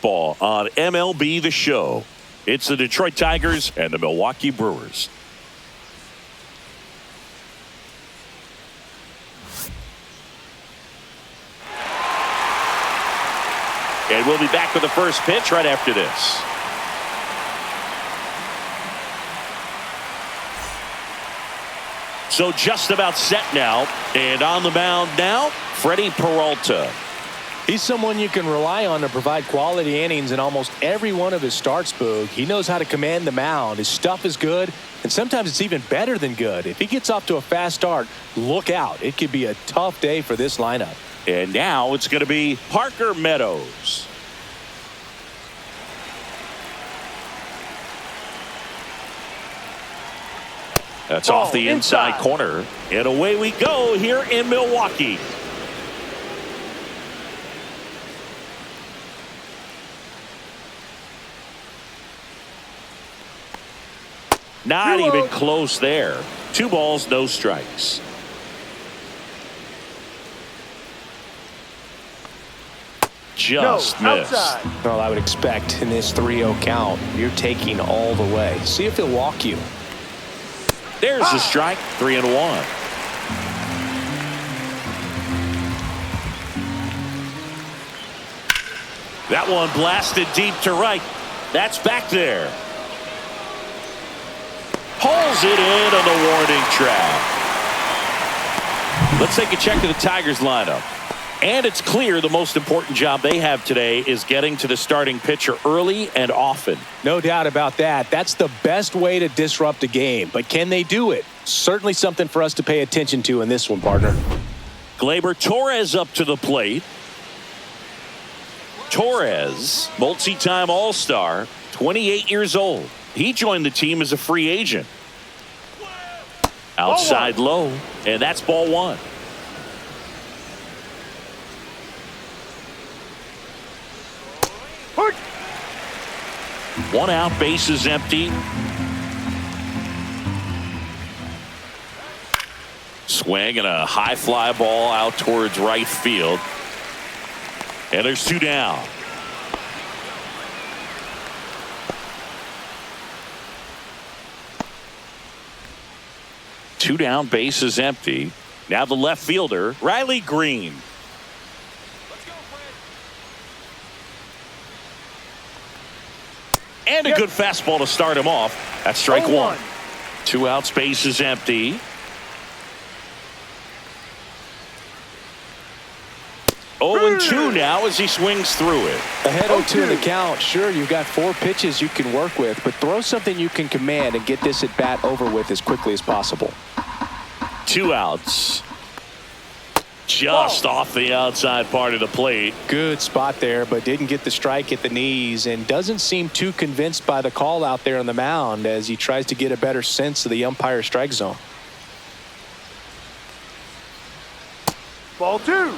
Baseball on MLB The Show. It's the Detroit Tigers and the Milwaukee Brewers. And we'll be back with the first pitch right after this. So just about set now. And on the mound now, Freddie Peralta. He's someone you can rely on to provide quality innings in almost every one of his starts, Boog. He knows how to command the mound. His stuff is good, and sometimes it's even better than good. If he gets off to a fast start, look out. It could be a tough day for this lineup. And now it's going to be Parker Meadows. That's off the inside corner. And away we go here in Milwaukee. Not even close there. 2 balls, no strikes. Just missed. Well, I would expect in this 3-0 count, you're taking all the way. See if he'll walk you. There's the strike. 3-1. That one blasted deep to right. That's back there. Pulls it in on the warning track. Let's take a check of the Tigers lineup. And it's clear the most important job they have today is getting to the starting pitcher early and often. No doubt about that. That's the best way to disrupt a game. But can they do it? Certainly something for us to pay attention to in this one, partner. Gleyber Torres up to the plate. Torres, multi-time All-Star, 28 years old. He joined the team as a free agent. Outside low, and that's ball 1. One out, bases empty. Swing and a high fly ball out towards right field. And there's 2 down. Two down, bases empty. Now the left fielder, Riley Green. And a good fastball to start him off. That's strike 1. 2 outs, bases empty. 0-2 now as he swings through it. Ahead 0-2 in the count. Sure, you've got 4 pitches you can work with, but throw something you can command and get this at bat over with as quickly as possible. 2 outs. Just off the outside part of the plate. Good spot there, but didn't get the strike at the knees and doesn't seem too convinced by the call out there on the mound as he tries to get a better sense of the umpire strike zone. Ball 2.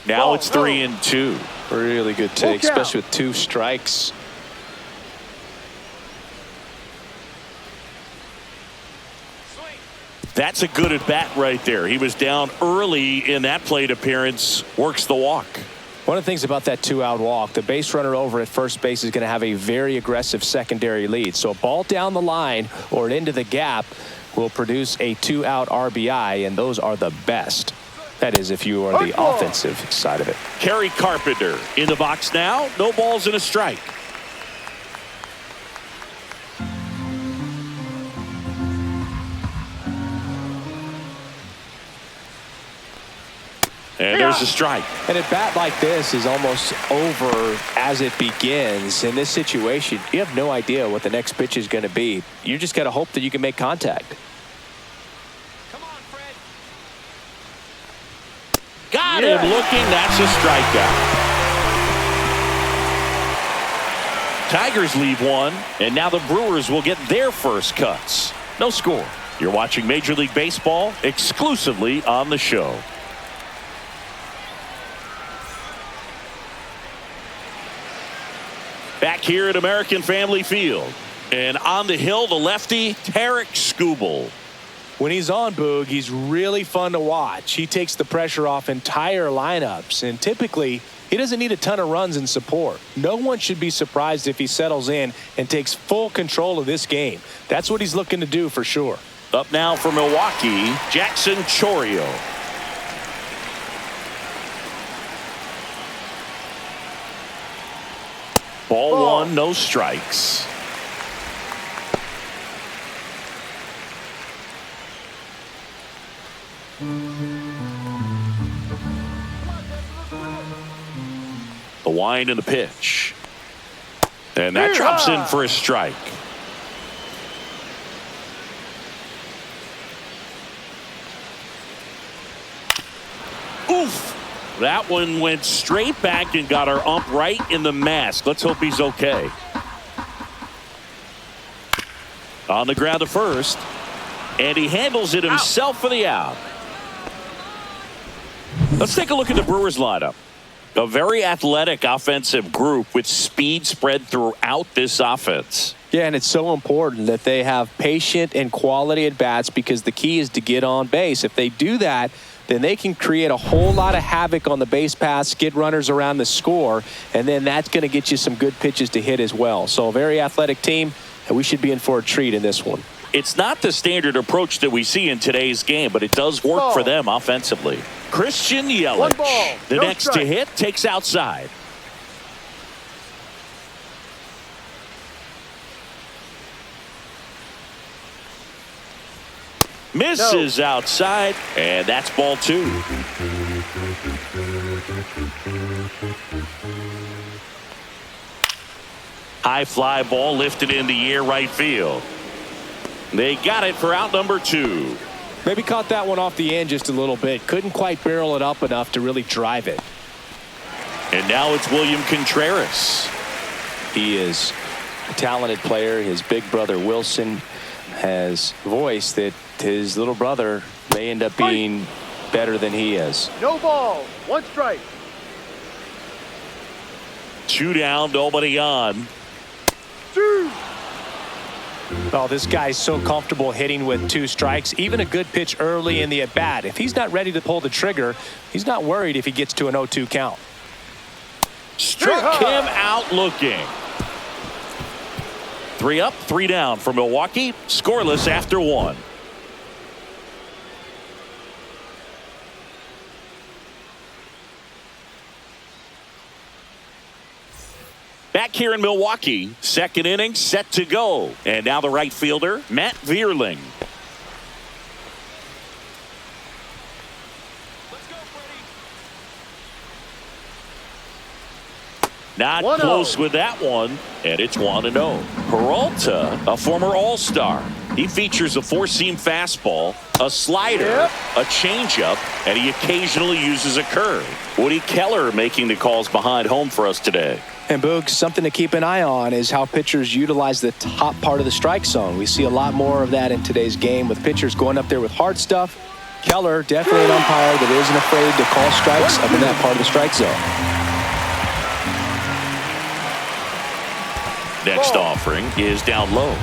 Now it's 3-2. Really good take, especially with 2 strikes. That's a good at bat right there. He was down early in that plate appearance. Works the walk. One of the things about that 2-out walk, the base runner over at first base is going to have a very aggressive secondary lead. So a ball down the line or into the gap will produce a 2-out RBI, and those are the best. That is, if you are the offensive side of it. Kerry Carpenter in the box now. No balls and a strike. And there's a strike. And a bat like this is almost over as it begins. In this situation, you have no idea what the next pitch is going to be. You just got to hope that you can make contact. Come on, Fred. Got him looking. That's a strikeout. Tigers leave 1, and now the Brewers will get their first cuts. No score. You're watching Major League Baseball exclusively on the show. Back here at American Family Field. And on the hill, the lefty, Tarik Skubal. When he's on, Boog, he's really fun to watch. He takes the pressure off entire lineups, and typically he doesn't need a ton of runs and support. No one should be surprised if he settles in and takes full control of this game. That's what he's looking to do for sure. Up now for Milwaukee, Jackson Chourio. Ball one, no strikes. The wind and the pitch. And that drops in for a strike. Oof. That one went straight back and got our ump right in the mask. Let's hope he's okay. On the ground to first. And he handles it himself for the out. Let's take a look at the Brewers lineup. A very athletic offensive group with speed spread throughout this offense. Yeah, and it's so important that they have patient and quality at bats because the key is to get on base. If they do that, then they can create a whole lot of havoc on the base paths, get runners around the score, and then that's going to get you some good pitches to hit as well. So a very athletic team, and we should be in for a treat in this one. It's not the standard approach that we see in today's game, but it does work for them offensively. Christian Yelich, the next to hit, takes outside. Misses outside, and that's ball two. High fly ball lifted in the air right field. They got it for out number two. Maybe caught that one off the end just a little bit. Couldn't quite barrel it up enough to really drive it. And now it's William Contreras. He is a talented player. His big brother Wilson has voiced that his little brother may end up being better than he is. No ball, one strike. 2 down, nobody on. Oh, this guy's so comfortable hitting with 2 strikes. Even a good pitch early in the at-bat. If he's not ready to pull the trigger, he's not worried if he gets to an 0-2 count. Struck him out looking. 3 up, 3 down for Milwaukee. Scoreless after 1. Back here in Milwaukee, second inning set to go. And now the right fielder, Matt Vierling. Not close with that one, and it's 1-0. Peralta, a former All-Star. He features a 4-seam fastball, a slider, a changeup, and he occasionally uses a curve. Woody Keller making the calls behind home for us today. And Boog, something to keep an eye on is how pitchers utilize the top part of the strike zone. We see a lot more of that in today's game with pitchers going up there with hard stuff. Keller, definitely an umpire that isn't afraid to call strikes up in that part of the strike zone. Next offering is down low.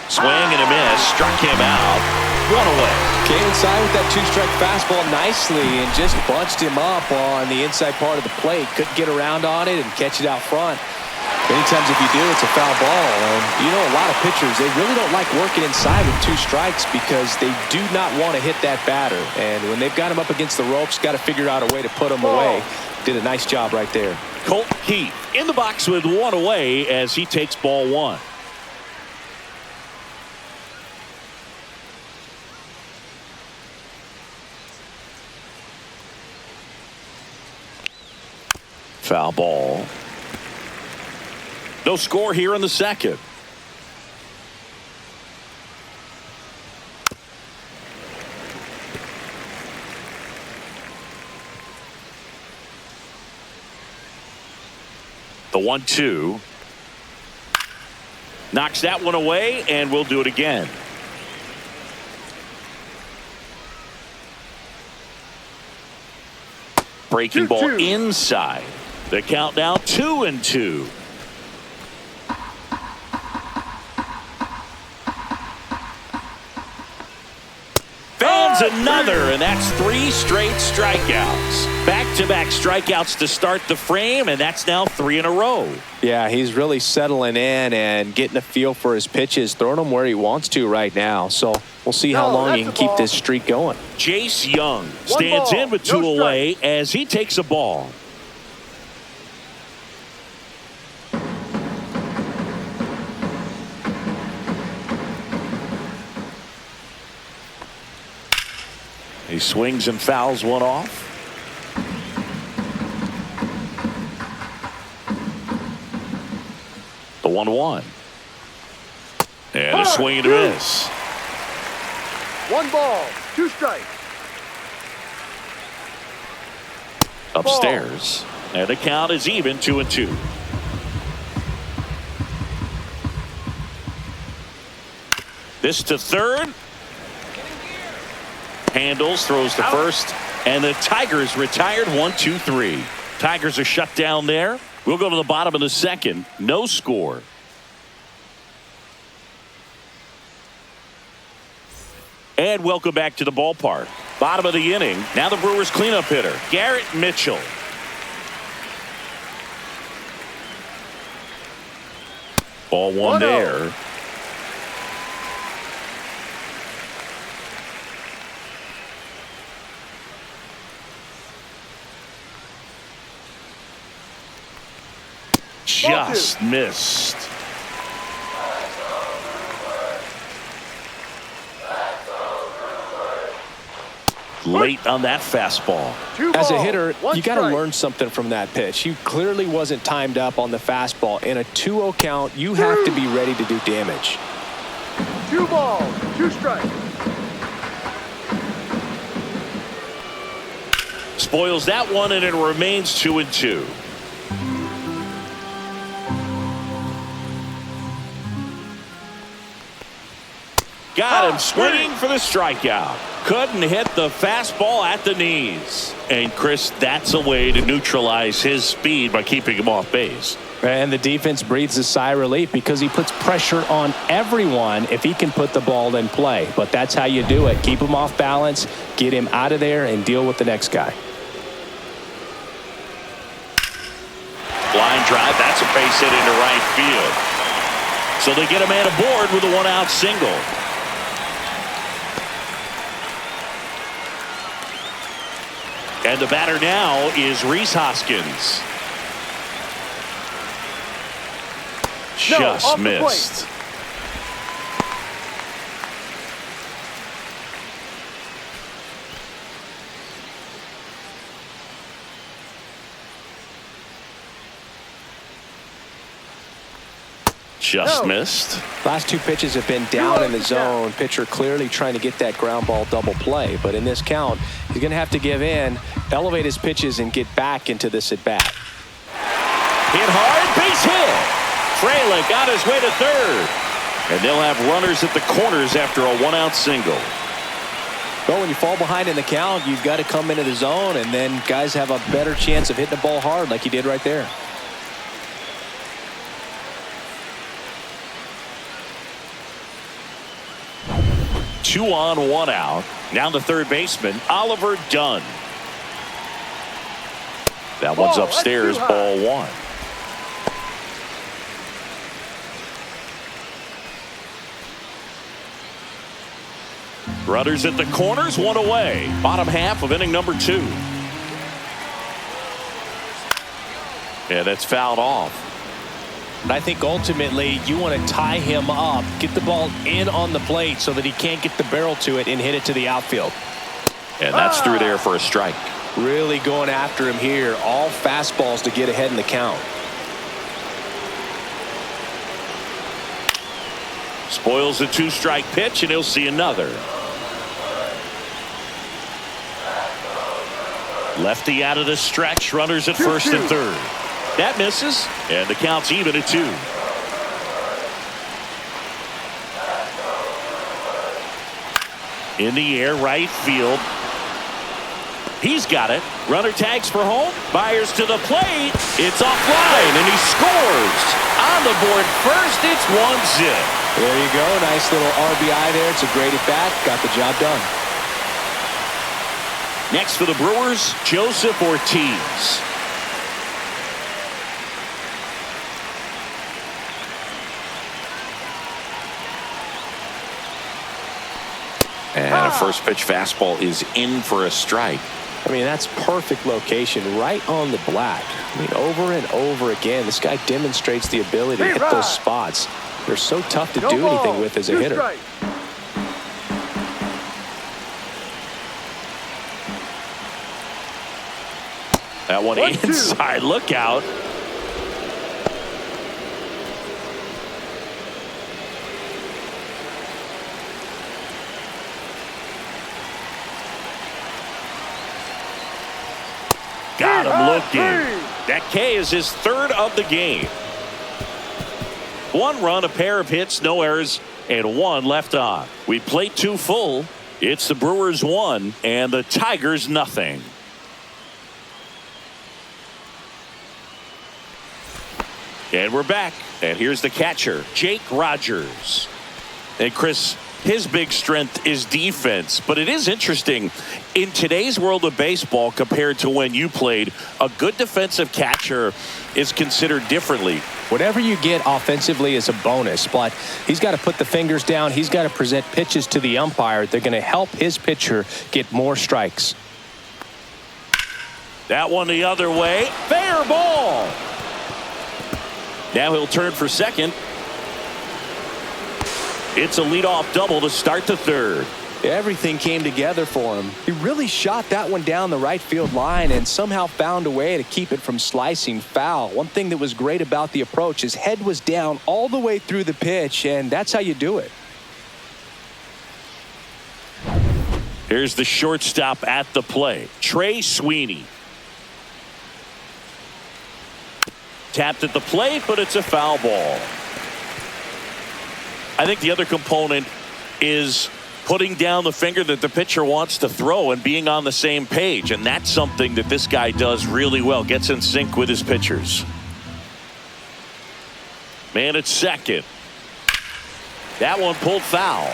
Swing and a miss. Struck him out. 1 away. Came inside with that 2-strike fastball nicely and just bunched him up on the inside part of the plate. Couldn't get around on it and catch it out front. Many times if you do, it's a foul ball. And you know, a lot of pitchers, they really don't like working inside with 2 strikes because they do not want to hit that batter. And when they've got him up against the ropes, got to figure out a way to put him away. Did a nice job right there. Colt Keith in the box with 1 away as he takes ball 1. Foul ball. No score here in the second. The 1-2. Knocks that one away, and we'll do it again. Breaking ball inside. The count now 2-2. is another, and that's 3 straight strikeouts. Back-to-back strikeouts to start the frame, and that's now 3 in a row. Yeah, he's really settling in and getting a feel for his pitches, throwing them where he wants to right now. So we'll see how long he can keep this streak going. Jace Young stands in with 2 away as he takes a ball. He swings and fouls one off. The 1-1. And a swing and a miss. 1 ball, 2 strikes. Upstairs. And the count is even, 2-2. This to third. Handles, throws to first, and the Tigers retired 1-2-3. Tigers are shut down there. We'll go to the bottom of the second. No score. And welcome back to the ballpark. Bottom of the inning. Now the Brewers cleanup hitter, Garrett Mitchell. Ball 1 there. Just missed. Late on that fastball. As a hitter, you got to learn something from that pitch. He clearly wasn't timed up on the fastball. In a 2-0 count, you have to be ready to do damage. 2 balls, 2 strikes. Spoils that one, and it remains 2-2. Got him swinging for the strikeout. Couldn't hit the fastball at the knees. And Chris, that's a way to neutralize his speed by keeping him off base. And the defense breathes a sigh of relief because he puts pressure on everyone if he can put the ball in play. But that's how you do it. Keep him off balance, get him out of there, and deal with the next guy. Line drive, that's a base hit into right field. So they get a man aboard with a 1-out single. And the batter now is Rhys Hoskins. Just missed. Just missed. Last 2 pitches have been down in the zone. Pitcher clearly trying to get that ground ball double play. But in this count, he's going to have to give in, elevate his pitches, and get back into this at bat. Hit hard, base hit. Frelick got his way to third. And they'll have runners at the corners after a 1-out single. Well, when you fall behind in the count, you've got to come into the zone, and then guys have a better chance of hitting the ball hard like you did right there. Two on, 1 out. Now the third baseman, Oliver Dunn. That one's upstairs, ball 1. Runners at the corners, 1 away. Bottom half of inning number 2. And that's fouled off. I think ultimately you want to tie him up, get the ball in on the plate so that he can't get the barrel to it and hit it to the outfield. And that's through there for a strike. Really going after him here. All fastballs to get ahead in the count. Spoils the 2-strike pitch, and he'll see another. Lefty out of the stretch. Runners at first and third. That misses, and the count's even at 2. In the air, right field. He's got it. Runner tags for home. Byers to the plate. It's offline, and he scores. On the board first, it's 1-0. There you go. Nice little RBI there. It's a great at bat. Got the job done. Next for the Brewers, Joseph Ortiz. And a first pitch fastball is in for a strike. I mean, that's perfect location right on the black. I mean, over and over again, this guy demonstrates the ability to hit those spots. They're so tough to do anything with as a hitter. That one inside, look out. Got him looking. That K is his third of the game. 1 run, a pair of hits, no errors, and 1 left on. We played 2 full. It's the Brewers 1 and the Tigers nothing. And we're back. And here's the catcher, Jake Rogers. And Chris, his big strength is defense, but it is interesting in today's world of baseball compared to when you played, a good defensive catcher is considered differently. Whatever you get offensively is a bonus, but he's got to put the fingers down. He's got to present pitches to the umpire. They're going to help his pitcher get more strikes. That one the other way. Fair ball. Now he'll turn for second. It's a leadoff double to start the third. Everything came together for him. He really shot that one down the right field line and somehow found a way to keep it from slicing foul. One thing that was great about the approach, his head was down all the way through the pitch, and that's how you do it. Here's the shortstop at the plate, Trey Sweeney. Tapped at the plate, but it's a foul ball. I think the other component is putting down the finger that the pitcher wants to throw and being on the same page. And that's something that this guy does really well. Gets in sync with his pitchers. Man at second. That one pulled foul.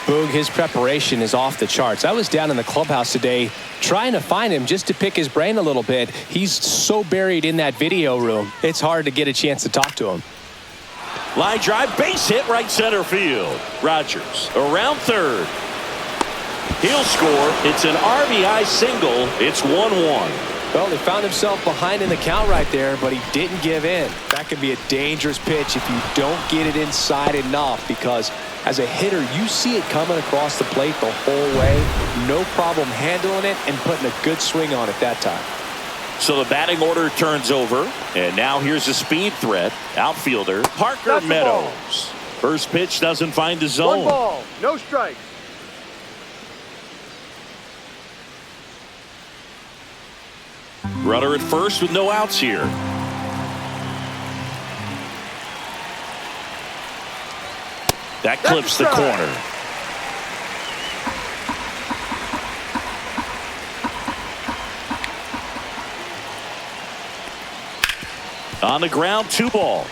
Boog, his preparation is off the charts. I was down in the clubhouse today trying to find him just to pick his brain a little bit. He's so buried in that video room, it's hard to get a chance to talk to him. Line drive, base hit, right center field. Rogers around third. He'll score. It's an RBI single. It's 1-1. Well, he found himself behind in the count right there, but he didn't give in. That could be a dangerous pitch if you don't get it inside enough, because as a hitter, you see it coming across the plate the whole way. No problem handling it and putting a good swing on it that time. So the batting order turns over, and now here's a speed threat. Outfielder Parker Meadows. First pitch doesn't find the zone. 1 ball, no strikes. Runner at first with no outs here. That clips the corner. On the ground, 2 ball.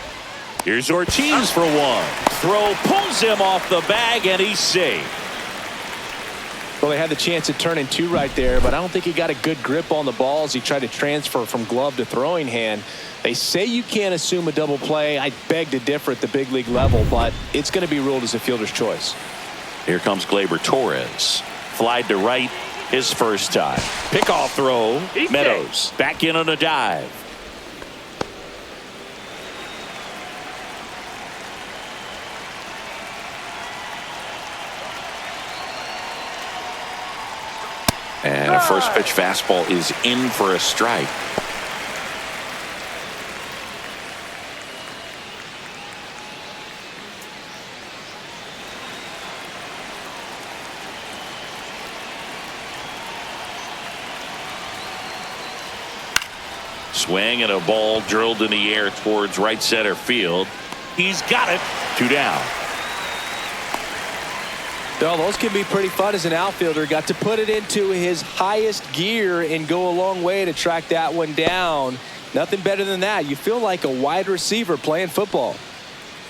Here's Ortiz for 1. Throw pulls him off the bag, and he's safe. Well, they had the chance at turning 2 right there, but I don't think he got a good grip on the ball as he tried to transfer from glove to throwing hand. They say you can't assume a double play. I beg to differ at the big league level, but it's going to be ruled as a fielder's choice. Here comes Gleyber Torres. Flied to right his first time. Pickoff throw. Meadows back in on a dive. And a first pitch fastball is in for a strike. Swing and a ball drilled in the air towards right center field. He's got it. 2 down. Well, those can be pretty fun as an outfielder. Got to put it into his highest gear and go a long way to track that one down. Nothing better than that. You feel like a wide receiver playing football.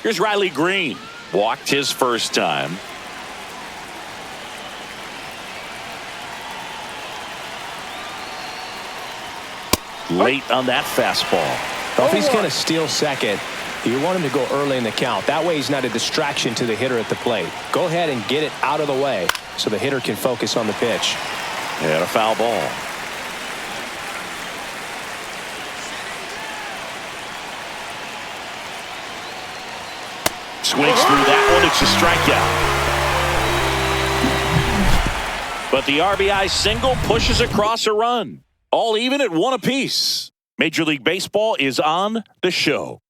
Here's Riley Green. Walked his first time. late on that fastball. Well, if he's going to steal second, you want him to go early in the count. That way he's not a distraction to the hitter at the plate. Go ahead and get it out of the way so the hitter can focus on the pitch. And a foul ball. Swings through that one. It's a strikeout. But the RBI single pushes across a run. All even at 1 apiece. Major League Baseball is on the show.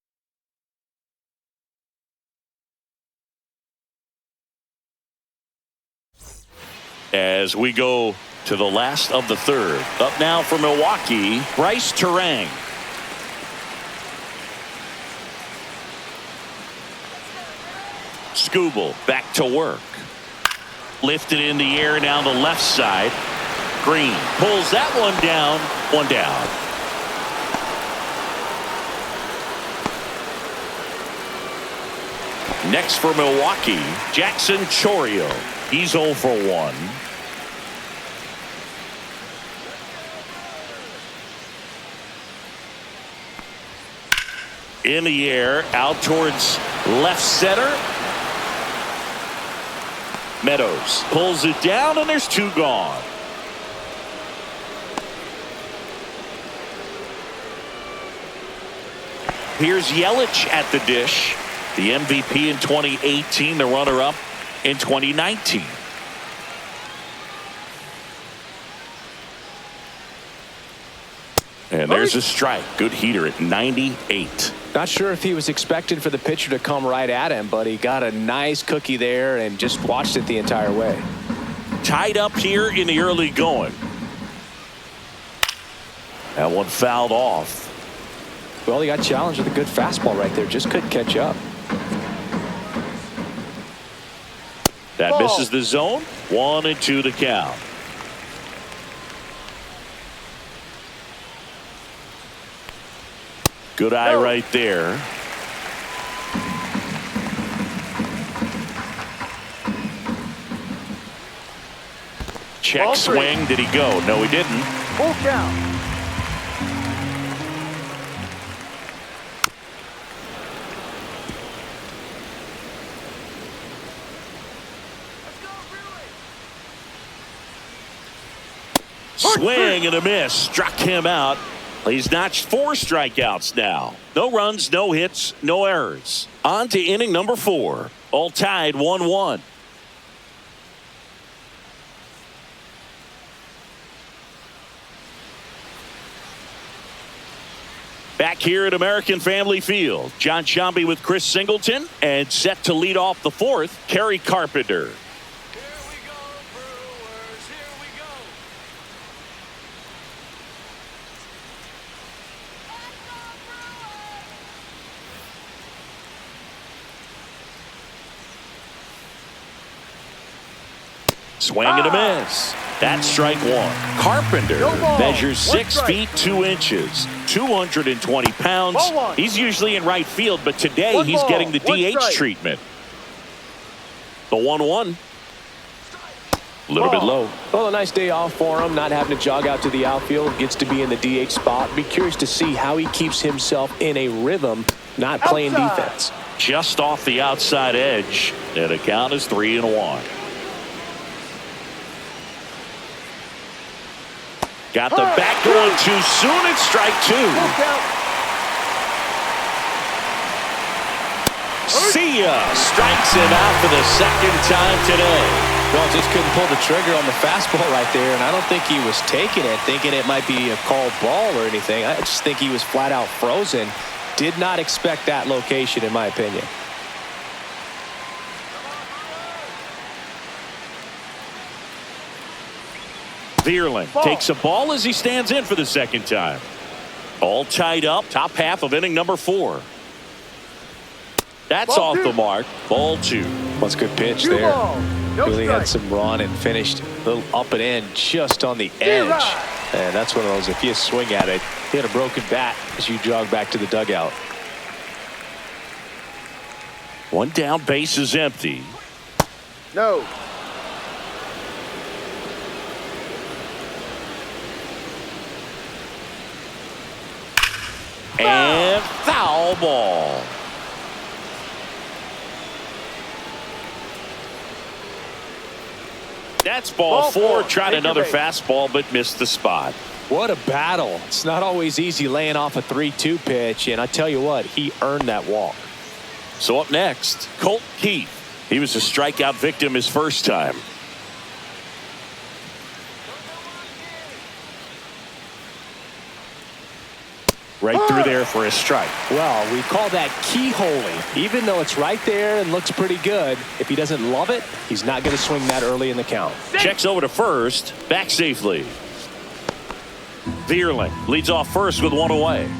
As we go to the last of the third. Up now for Milwaukee, Bryce Turang. Skubal back to work. Lifted in the air down the left side. Green pulls that one down. One down. Next for Milwaukee, Jackson Chourio. He's 0 for 1. In the air, out towards left center. Meadows pulls it down, and there's 2 gone. Here's Yelich at the dish. The MVP in 2018, the runner-up in 2019. And there's a strike. Good heater at 98. Not sure if he was expecting for the pitcher to come right at him, but he got a nice cookie there and just watched it the entire way. Tied up here in the early going. That one fouled off. Well, he got challenged with a good fastball right there. Just couldn't catch up. That misses the zone. 1-2 to count. Good eye right there. Check swing. Did he go? No, he didn't. Full count. Swing and a miss. Struck him out. He's notched 4 strikeouts now. No runs, no hits, no errors. On to inning number 4. All tied 1-1. Back here at American Family Field, John Sciambi with Chris Singleton, and set to lead off the 4th, Kerry Carpenter. Swing and a miss. That's strike 1. Carpenter measures 6 feet 2 inches, 220 pounds. He's usually in right field, but today he's getting the DH treatment. The 1-1. A little bit low. Well, a nice day off for him, not having to jog out to the outfield. Gets to be in the DH spot. Be curious to see how he keeps himself in a rhythm, not playing defense. Just off the outside edge, and the count is 3-1. Got the back going too soon. It's strike 2. See ya. Strikes him out for the second time today. Well, just couldn't pull the trigger on the fastball right there, and I don't think he was taking it, thinking it might be a called ball or anything. I just think he was flat out frozen. Did not expect that location, in my opinion. Vierling takes a ball as he stands in for the second time. All tied up. Top half of inning number 4. That's off the mark. Ball 2. That's a good pitch there. Really had some run and finished a little up and in just on the edge. And that's one of those, if you swing at it, you had a broken bat as you jog back to the dugout. 1 down, base is empty. No. And foul ball. That's ball four. Tried another fastball, but missed the spot. What a battle. It's not always easy laying off a 3-2 pitch, and I tell you what, he earned that walk. So up next, Colt Keith. He was a strikeout victim his first time. Right through there for a strike. Well, we call that keyholing. Even though it's right there and looks pretty good, if he doesn't love it, he's not going to swing that early in the count. Checks over to first, back safely. Vierling leads off first with one away.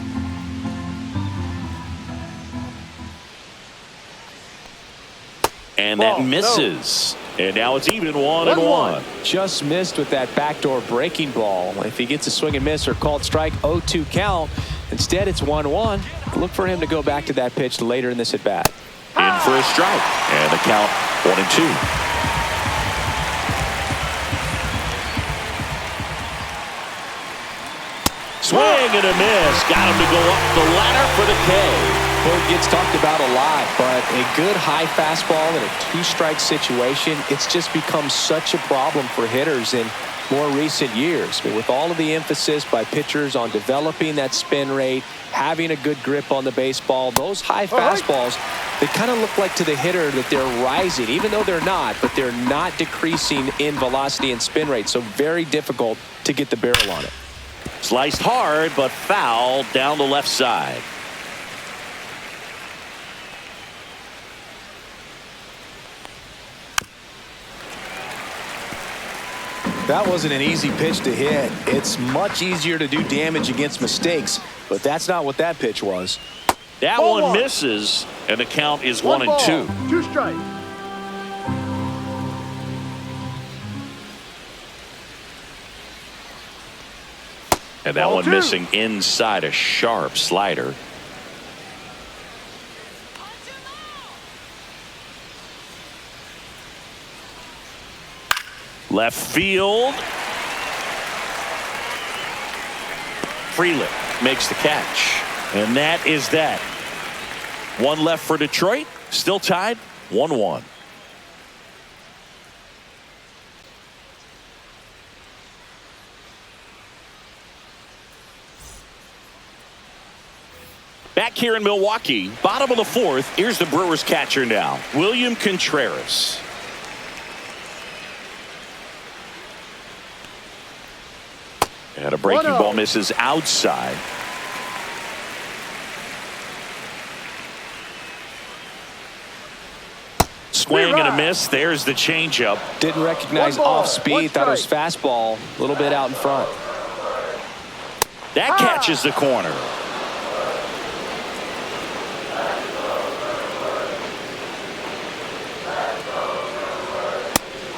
And that misses. And now it's even 1-1. Just missed with that backdoor breaking ball. If he gets a swing and miss or called strike, 0-2 count. Instead, it's 1-1. Look for him to go back to that pitch later in this at bat. In for a strike. And the count 1-2. Swing and a miss. Got him to go up the ladder for the K. Well, it gets talked about a lot, but a good high fastball in a two-strike situation, it's just become such a problem for hitters in more recent years. But with all of the emphasis by pitchers on developing that spin rate, having a good grip on the baseball, those high fastballs, they kind of look like to the hitter that they're rising, even though they're not, but they're not decreasing in velocity and spin rate. So very difficult to get the barrel on it. Sliced hard, but foul down the left side. That wasn't an easy pitch to hit. It's much easier to do damage against mistakes, but that's not what that pitch was. That one misses, and the count is 1-2. 2 strikes. And that one missing inside a sharp slider. Left field. Freeland makes the catch. And that is that. One left for Detroit. Still tied 1-1. Back here in Milwaukee, bottom of the fourth. Here's the Brewers catcher now, William Contreras. And a breaking ball misses outside. Swing and a miss. There's the changeup. Didn't recognize off speed. Thought it was fastball. A little bit out in front. That catches the corner.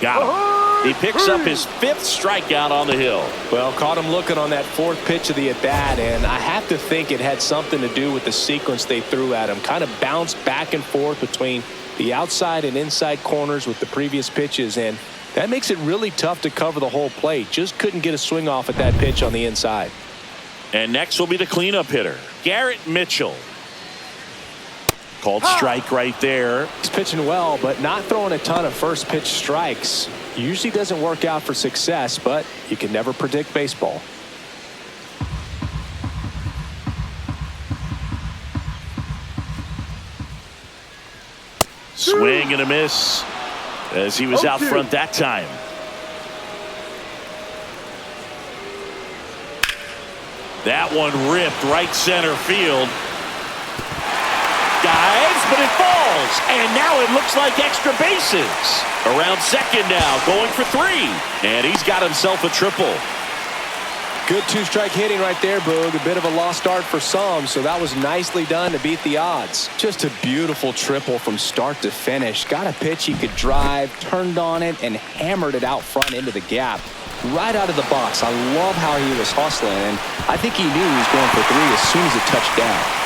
Got him. He picks up his 5th strikeout on the hill. Well, caught him looking on that 4th pitch of the at-bat, and I have to think it had something to do with the sequence they threw at him. Kind of bounced back and forth between the outside and inside corners with the previous pitches, and that makes it really tough to cover the whole plate. Just couldn't get a swing off at that pitch on the inside. And next will be the cleanup hitter, Garrett Mitchell. Called strike right there. He's pitching well, but not throwing a ton of first pitch strikes. Usually doesn't work out for success, but you can never predict baseball. Swing and a miss as he was out front that time. That one ripped right center field. Dives, but it falls, and now it looks like extra bases. Around second now, going for 3, and he's got himself a triple. Good two-strike hitting right there, Boog. A bit of a lost start for some, so that was nicely done to beat the odds. Just a beautiful triple from start to finish. Got a pitch he could drive, turned on it, and hammered it out front into the gap. Right out of the box. I love how he was hustling, and I think he knew he was going for 3 as soon as it touched down.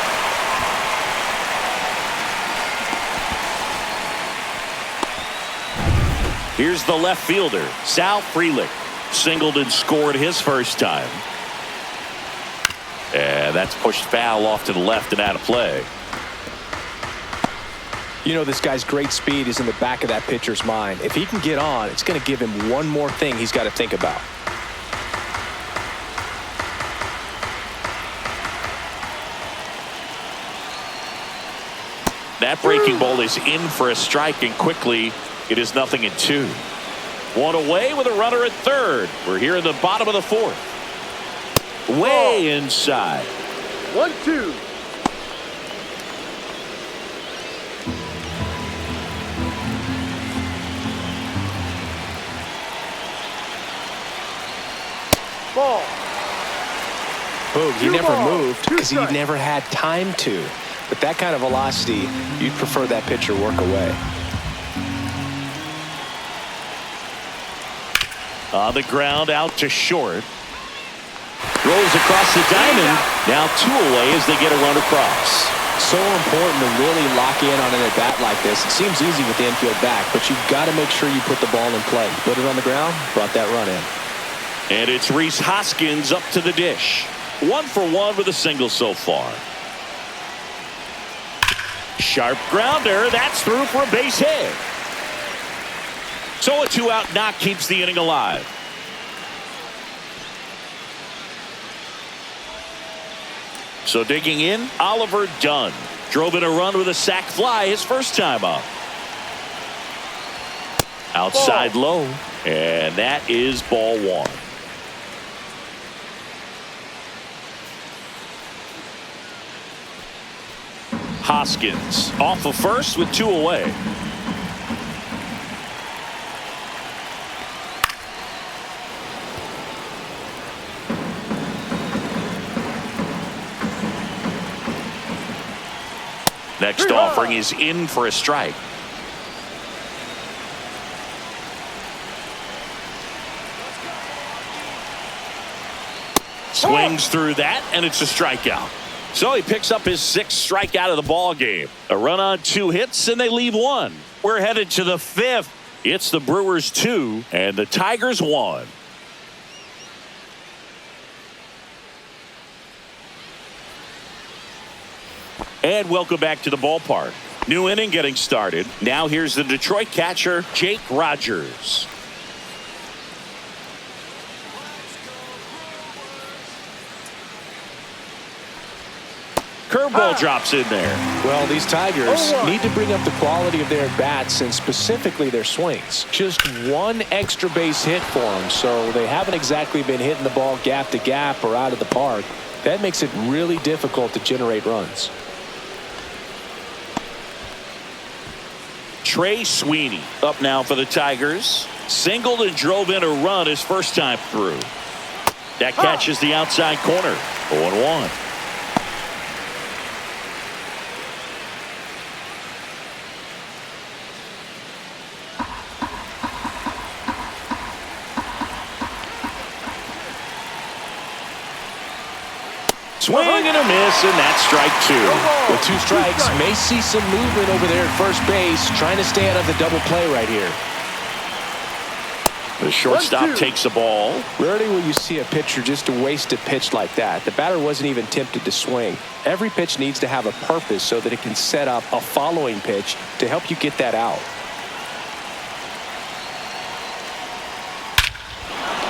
Here's the left fielder, Sal Frelick. Singled and scored his first time. And That's pushed foul off to the left and out of play. You know, this guy's great speed is in the back of that pitcher's mind. If he can get on, it's going to give him one more thing he's got to think about. That breaking ball is in for a strike, and quickly it is 0-2. One away with a runner at third. We're here in the bottom of the fourth. Way inside. 1-2. Ball. Boog, he never balls, moved because he never had time to. But that kind of velocity, you'd prefer that pitcher work away. On the ground, out to short. Rolls across the diamond. Now 2 away as they get a run across. So important to really lock in on an at-bat like this. It seems easy with the infield back, but you've got to make sure you put the ball in play. Put it on the ground, brought that run in. And it's Rhys Hoskins up to the dish. 1 for 1 with a single so far. Sharp grounder. That's through for a base hit. So a 2-out knock keeps the inning alive. So digging in, Oliver Dunn. Drove in a run with a sac fly his first time up. Outside low. And that is ball 1. Hoskins off of first with 2 away. Next offering is in for a strike. Swings through that, and it's a strikeout. So he picks up his 6th strikeout of the ball game. A run on 2 hits, and they leave 1. We're headed to the 5th. It's the Brewers 2 and the Tigers 1. And welcome back to the ballpark. New inning getting started. Now here's the Detroit catcher, Jake Rogers. Curveball drops in there. Well, these Tigers need to bring up the quality of their bats and specifically their swings. Just 1 extra base hit for them, so they haven't exactly been hitting the ball gap to gap or out of the park. That makes it really difficult to generate runs. Trey Sweeney up now for the Tigers. Singled and drove in a run his first time through. That catches the outside corner. 0-1. Swing and a miss, and that's strike 2. With 2 strikes, may see some movement over there at first base, trying to stay out of the double play right here. The shortstop takes the ball. Rarely will you see a pitcher just waste a pitch like that. The batter wasn't even tempted to swing. Every pitch needs to have a purpose so that it can set up a following pitch to help you get that out.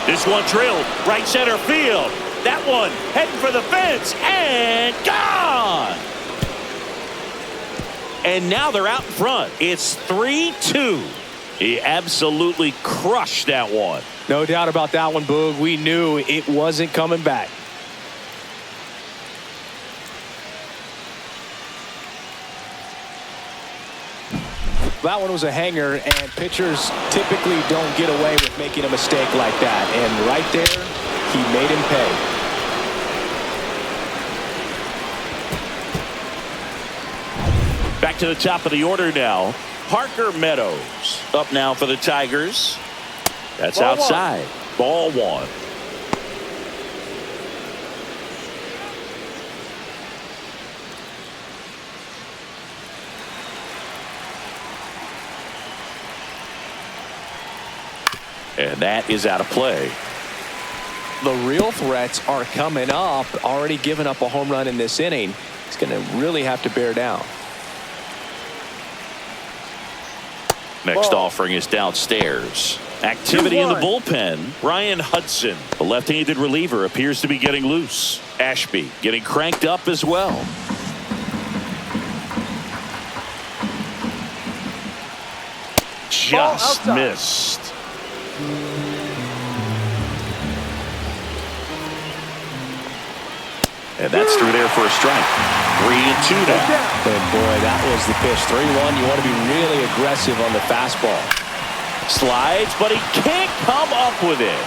This one drilled right center field. That one heading for the fence and gone. And now they're out in front. It's 3-2. He absolutely crushed that one. No doubt about that one, Boog. We knew it wasn't coming back. That one was a hanger, and pitchers typically don't get away with making a mistake like that. And right there, he made him pay. Back to the top of the order now. Parker Meadows up now for the Tigers. That's Ball outside. 1. Ball 1. And that is out of play. The real threats are coming up. Already given up a home run in this inning. He's going to really have to bear down. Next offering is downstairs. Activity in the bullpen. Ryan Hudson, the left-handed reliever, appears to be getting loose. Ashby getting cranked up as well. Just missed. And that's through there for a strike. 3-2 now. And boy, that was the pitch. 3-1. You want to be really aggressive on the fastball. Slides, but he can't come up with it.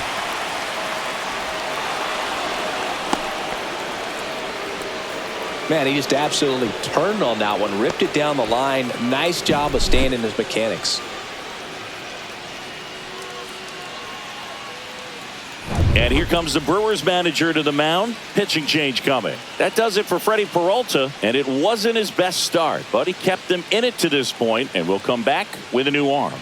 Man, he just absolutely turned on that one. Ripped it down the line. Nice job of staying in his mechanics. And here comes the Brewers manager to the mound. Pitching change coming. That does it for Freddie Peralta, and it wasn't his best start, but he kept them in it to this point and will come back with a new arm.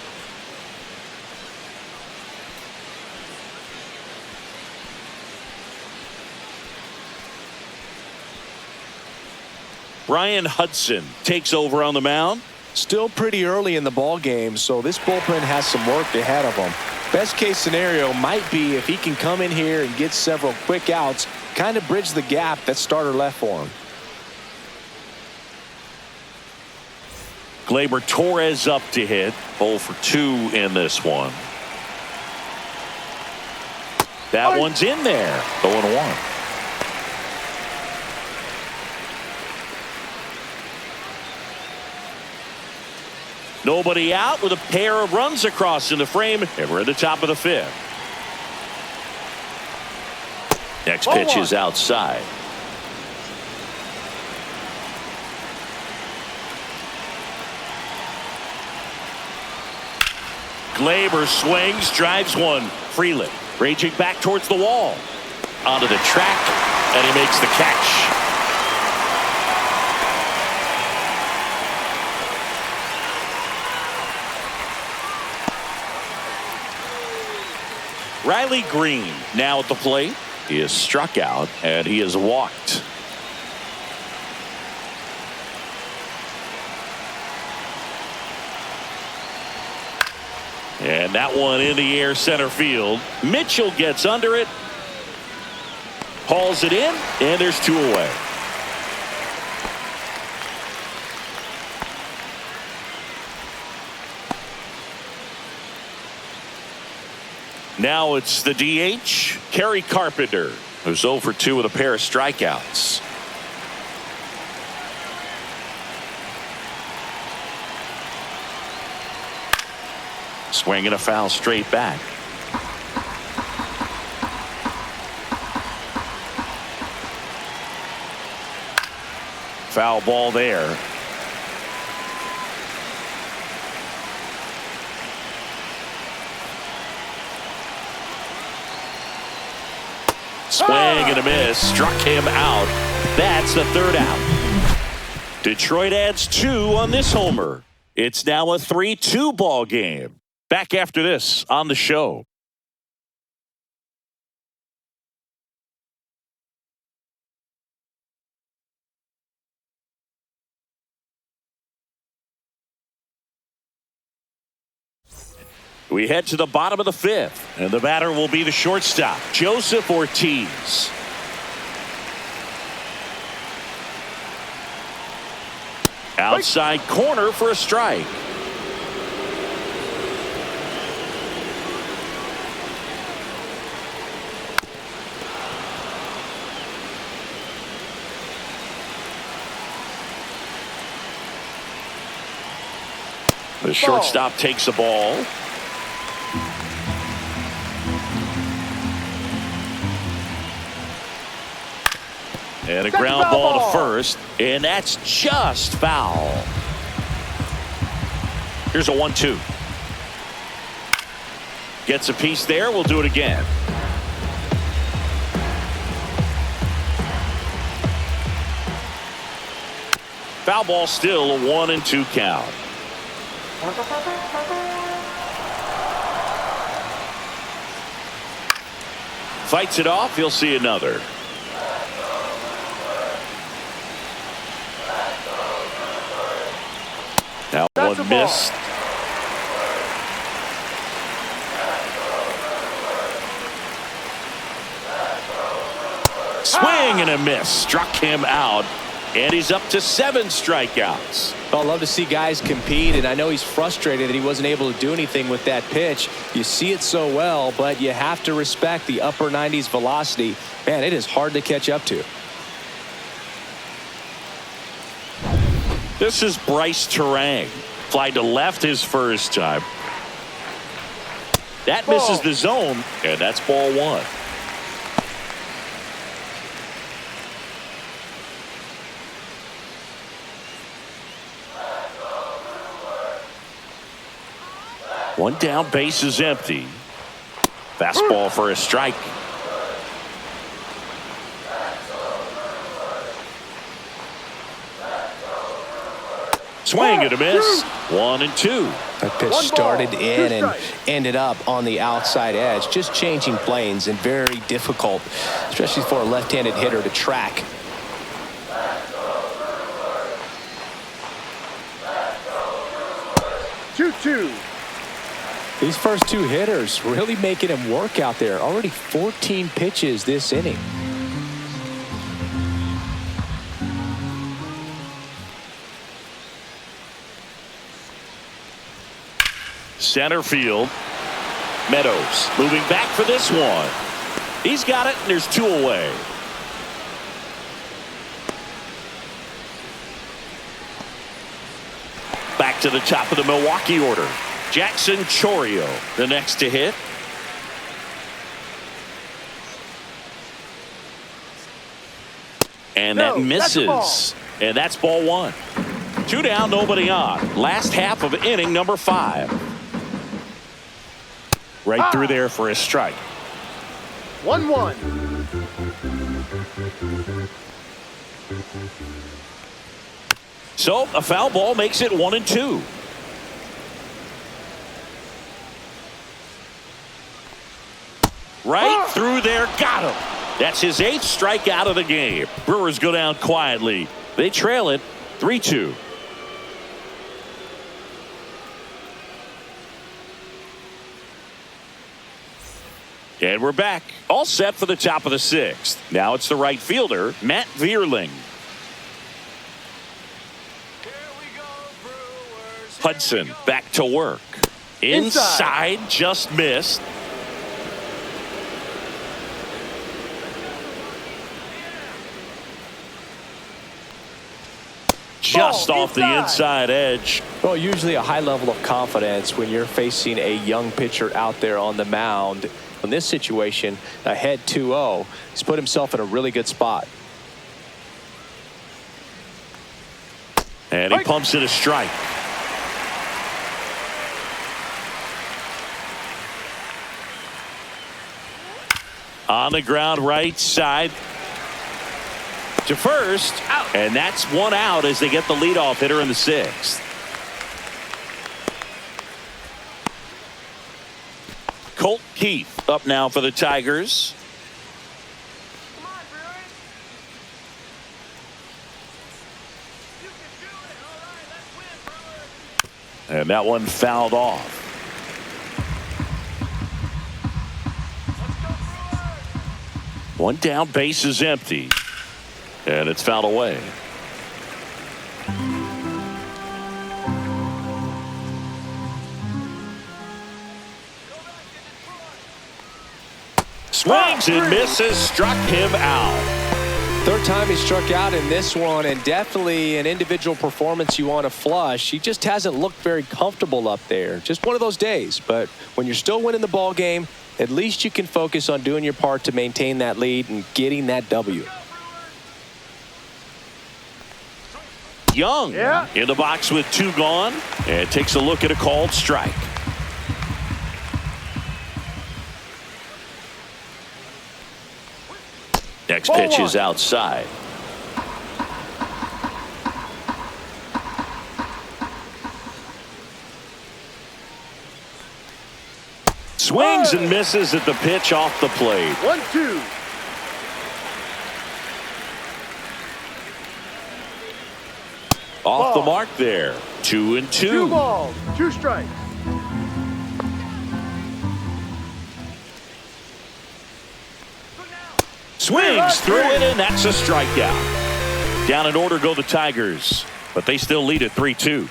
Ryan Hudson takes over on the mound. Still pretty early in the ball game, so this bullpen has some work ahead of him. Best case scenario might be if he can come in here and get several quick outs, kind of bridge the gap that starter left for him. Gleyber Torres up to hit. 0 for 2 in this one. That one's in there. 0-1. Nobody out with a pair of runs across in the frame, and we're at the top of the 5th. Next pitch is outside. Gleyber swings, drives one. Freeland raging back towards the wall. Onto the track, and he makes the catch. Riley Green now at the plate. He is struck out and he is walked. And that one in the air center field. Mitchell gets under it. Hauls it in, and there's 2 away. Now it's the DH, Kerry Carpenter, who's 0 for 2 with a pair of strikeouts. Swinging a foul straight back. Foul ball there. Swing and a miss. Struck him out. That's the 3rd out. Detroit adds 2 on this homer. It's now a 3-2 ball game. Back after this on the show. We head to the bottom of the 5th, and the batter will be the shortstop, Joseph Ortiz. Outside corner for a strike. The shortstop takes the ball. And a ground ball to first, and that's just foul. Here's a 1-2. Gets a piece there. We'll do it again. Foul ball, still a 1-2 count. Fights it off. He'll see another. Now one missed. Swing and a miss. Struck him out. And he's up to 7 strikeouts. Well, I love to see guys compete, and I know he's frustrated that he wasn't able to do anything with that pitch. You see it so well, but you have to respect the upper 90s velocity. Man, it is hard to catch up to. This is Bryce Terang. Fly to left his first time. That misses the zone, and that's ball 1. One down, base is empty. Fastball for a strike. Swing and a miss. 1-2. That pitch started in and ended up on the outside edge. Just changing planes and very difficult, especially for a left-handed hitter to track. Two. These first 2 hitters really making him work out there. Already 14 pitches this inning. Center field. Meadows moving back for this one. He's got it, and there's 2 away. Back to the top of the Milwaukee order. Jackson Chourio, the next to hit. And that misses. And that's ball 1. 2 down, nobody on. Last half of inning number 5. Right through there for a strike. 1-1. So a foul ball makes it 1-2. Right through there, got him. That's his 8th strikeout of the game. Brewers go down quietly. They trail it 3-2. And we're back. All set for the top of the 6th. Now it's the right fielder, Matt Vierling. Hudson back to work. Inside, just missed. Just off the inside edge. Well, usually a high level of confidence when you're facing a young pitcher out there on the mound. In this situation, ahead 2-0, he's put himself in a really good spot. And he pumps it a strike. On the ground, right side to first, and that's 1 out as they get the leadoff hitter in the 6th. Colt Keith up now for the Tigers. And that one fouled off. One down, base is empty. And it's fouled away. Swings and misses, struck him out. 3rd time he struck out in this one, and definitely an individual performance you want to flush. He just hasn't looked very comfortable up there. Just one of those days. But when you're still winning the ball game, at least you can focus on doing your part to maintain that lead and getting that W. Young in the box with 2 gone, and takes a look at a called strike. Next pitch is outside. Swings and misses at the pitch off the plate. 1-2. Off the mark there. 2-2. 2 balls, 2 strikes. Swings through it, and that's a strikeout. Down in order go the Tigers, but they still lead at 3-2.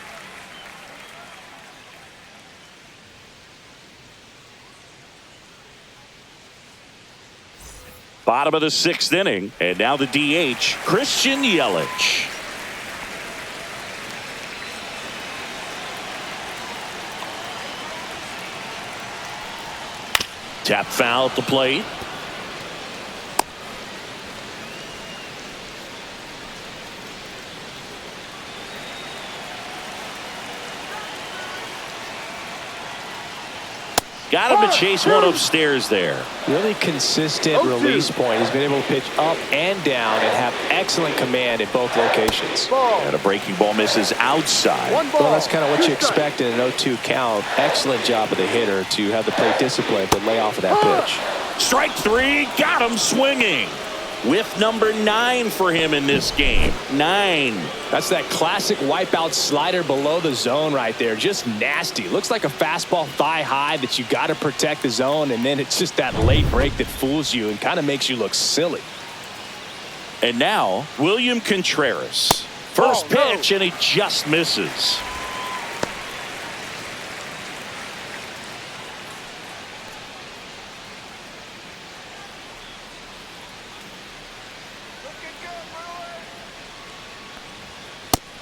Bottom of the 6th inning, and now the DH, Christian Yelich. Tap foul at the plate. Got him to chase one upstairs there. Really consistent release point. He's been able to pitch up and down and have excellent command at both locations. And a breaking ball misses outside. Well, that's kind of what you expect in an 0-2 count. Excellent job of the hitter to have the plate discipline to lay off of that pitch. Strike 3, got him swinging. Whiff number 9 for him in this game. 9. That's that classic wipeout slider below the zone right there. Just nasty. Looks like a fastball thigh high that you got to protect the zone, and then it's just that late break that fools you and kind of makes you look silly. And now, William Contreras. First pitch, and he just misses.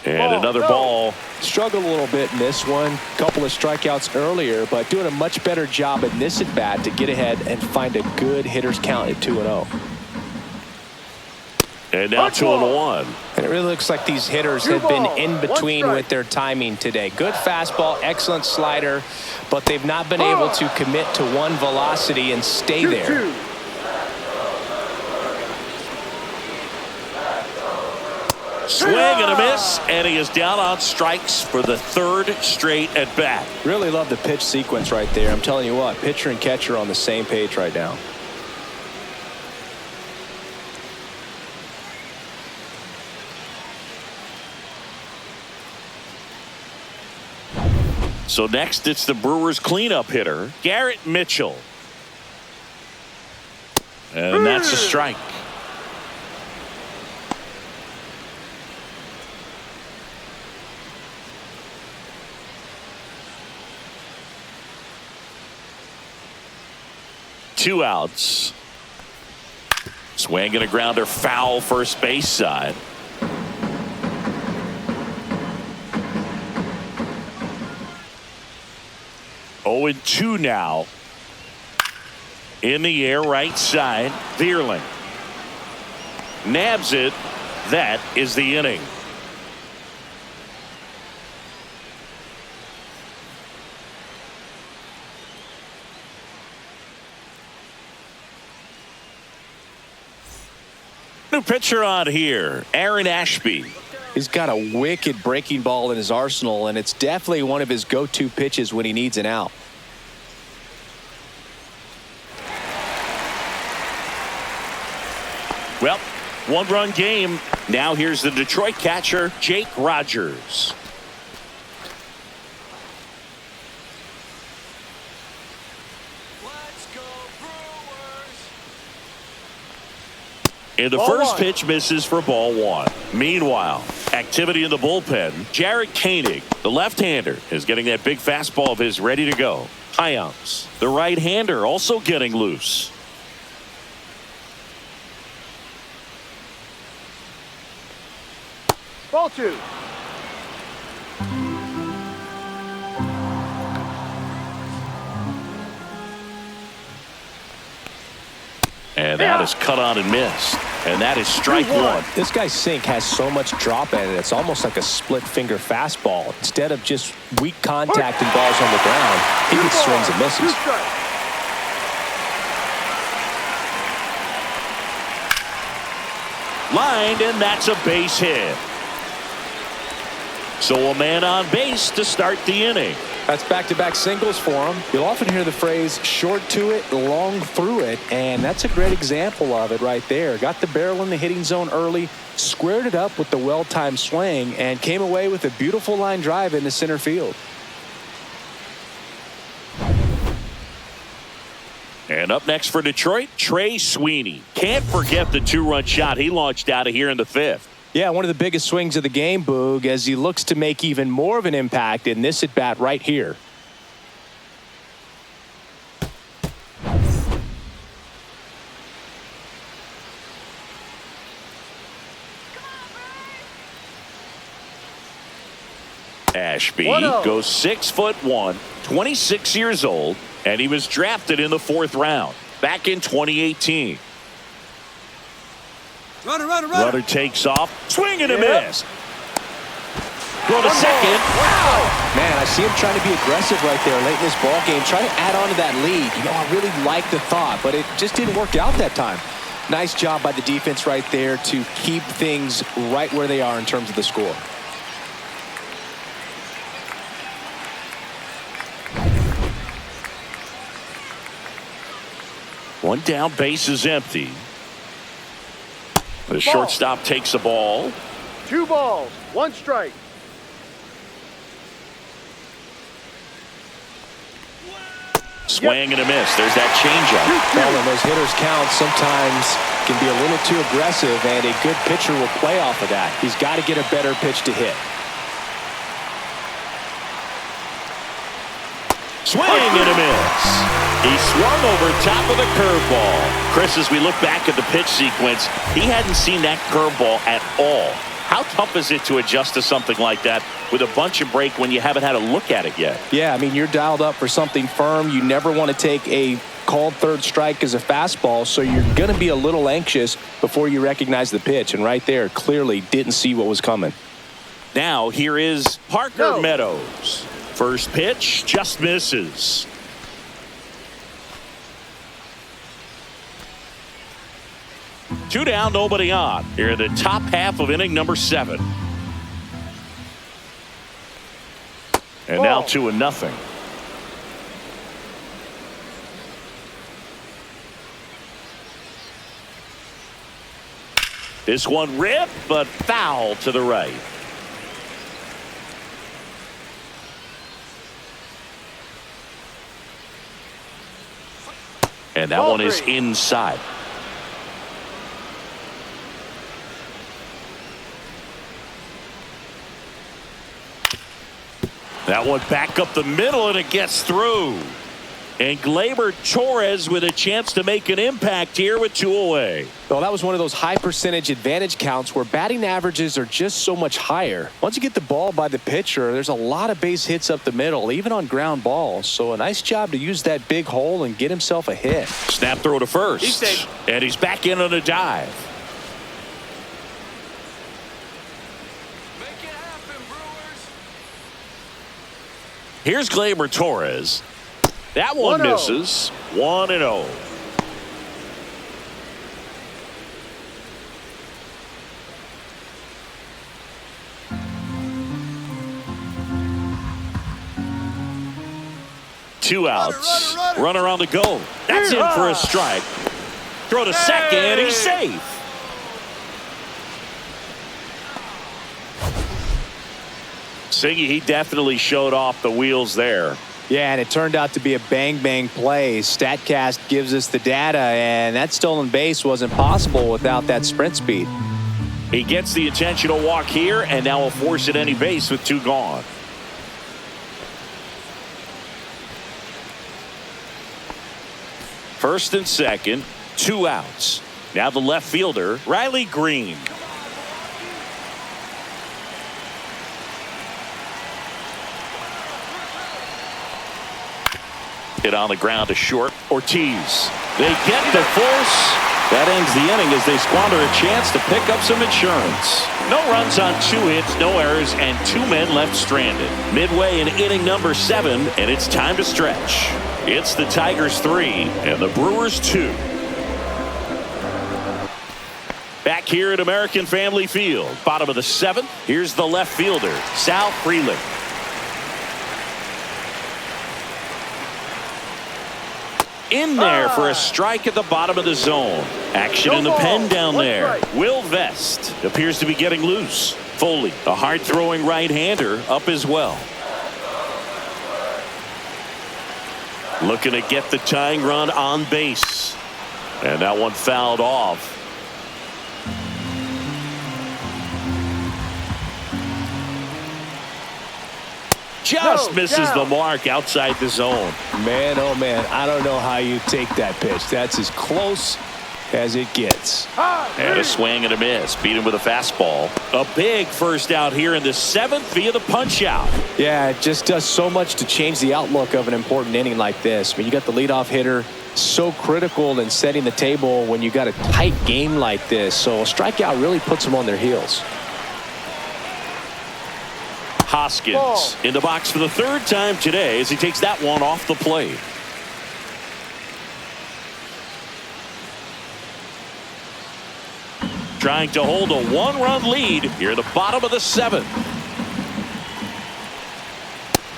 And another ball. Struggled a little bit in this one. Couple of strikeouts earlier, but doing a much better job in this at bat to get ahead and find a good hitter's count at 2-0. And now 2-1. And it really looks like these hitters have been in between with their timing today. Good fastball, excellent slider, but they've not been able to commit to one velocity and stay there. Swing and a miss, and he is down on strikes for the 3rd straight at bat. Really love the pitch sequence right there. I'm telling you what, pitcher and catcher are on the same page right now. So next, it's the Brewers cleanup hitter, Garrett Mitchell. And that's a strike. Two outs. Swing and a grounder foul first base side. Oh, and 2 now. In the air right side. Vierling nabs it. That is the inning. New pitcher on here, Aaron Ashby. He's got a wicked breaking ball in his arsenal, and it's definitely one of his go-to pitches when he needs an out. Well, 1-run game. Now here's the Detroit catcher, Jake Rogers. And the first pitch misses for ball 1. Meanwhile, activity in the bullpen. Jared Koenig, the left-hander, is getting that big fastball of his ready to go. Hyams, the right-hander, also getting loose. Ball 2. And that is cut on and missed. And that is strike 1. This guy's sink has so much drop in it. It's almost like a split finger fastball. Instead of just weak contact and balls on the ground, he gets swings and misses. Lined, and that's a base hit. So a man on base to start the inning. That's back-to-back singles for him. You'll often hear the phrase short to it, long through it, and that's a great example of it right there. Got the barrel in the hitting zone early, squared it up with the well-timed swing, and came away with a beautiful line drive into center field. And up next for Detroit, Trey Sweeney. Can't forget the two-run shot he launched out of here in the fifth. Yeah, one of the biggest swings of the game, Boog, as he looks to make even more of an impact in this at-bat right here. Ashby goes 6'1", 26 years old, and he was drafted in the 4th round back in 2018. Runner takes off, swing and a miss. Throw to second. Wow! Man, I see him trying to be aggressive right there late in this ball game, trying to add on to that lead. You know, I really like the thought, but it just didn't work out that time. Nice job by the defense right there to keep things right where they are in terms of the score. One down, base is empty. The shortstop takes a ball. 2 balls, 1 strike. Swing and a miss. There's that changeup. Well, when those hitters count, sometimes can be a little too aggressive, and a good pitcher will play off of that. He's got to get a better pitch to hit. Swing and a miss. He swung over top of the curveball. Chris, as we look back at the pitch sequence, he hadn't seen that curveball at all. How tough is it to adjust to something like that with a bunch of break when you haven't had a look at it yet? Yeah, I mean, you're dialed up for something firm. You never want to take a called third strike as a fastball, so you're going to be a little anxious before you recognize the pitch. And right there, clearly didn't see what was coming. Now, here is Parker Meadows. First pitch, just misses. Two down, nobody on. Here in the top half of inning number 7. And now 2-0. This one ripped, but foul to the right. And that one is inside. That one back up the middle, and it gets through. And Gleyber Torres with a chance to make an impact here with 2 away. Well, that was one of those high percentage advantage counts where batting averages are just so much higher. Once you get the ball by the pitcher, there's a lot of base hits up the middle, even on ground balls. So a nice job to use that big hole and get himself a hit. Snap throw to first. And he's back in on a dive. Make it happen, Brewers. Here's Gleyber Torres. That one misses. 1-0. Two outs. Runner on the go. That's in for a strike. Throw to second, and he's safe. Siggy, he definitely showed off the wheels there. Yeah, and it turned out to be a bang-bang play. StatCast gives us the data, and that stolen base wasn't possible without that sprint speed. He gets the intentional walk here, and now will force at any base with 2 gone. First and second, 2 outs. Now the left fielder, Riley Green. Hit on the ground to short. Ortiz. They get the force. That ends the inning as they squander a chance to pick up some insurance. No runs on 2 hits, no errors, and 2 men left stranded. Midway in inning number 7, and it's time to stretch. It's the Tigers 3 and the Brewers 2. Back here at American Family Field, bottom of the 7th, here's the left fielder, Sal Frelick. In there for a strike at the bottom of the zone. Action in the pen down there. Will Vest appears to be getting loose. Foley, a hard-throwing right-hander, up as well. Looking to get the tying run on base. And that one fouled off. Just misses the mark outside the zone. Man, oh man, I don't know how you take that pitch. That's as close as it gets. And a swing and a miss. Beat him with a fastball. A big first out here in the 7th via the punch out. Yeah, it just does so much to change the outlook of an important inning like this. I mean, you got the leadoff hitter, so critical in setting the table when you got a tight game like this. So a strikeout really puts them on their heels. Hoskins in the box for the 3rd time today as he takes that one off the plate. Trying to hold a 1-run lead here at the bottom of the 7th.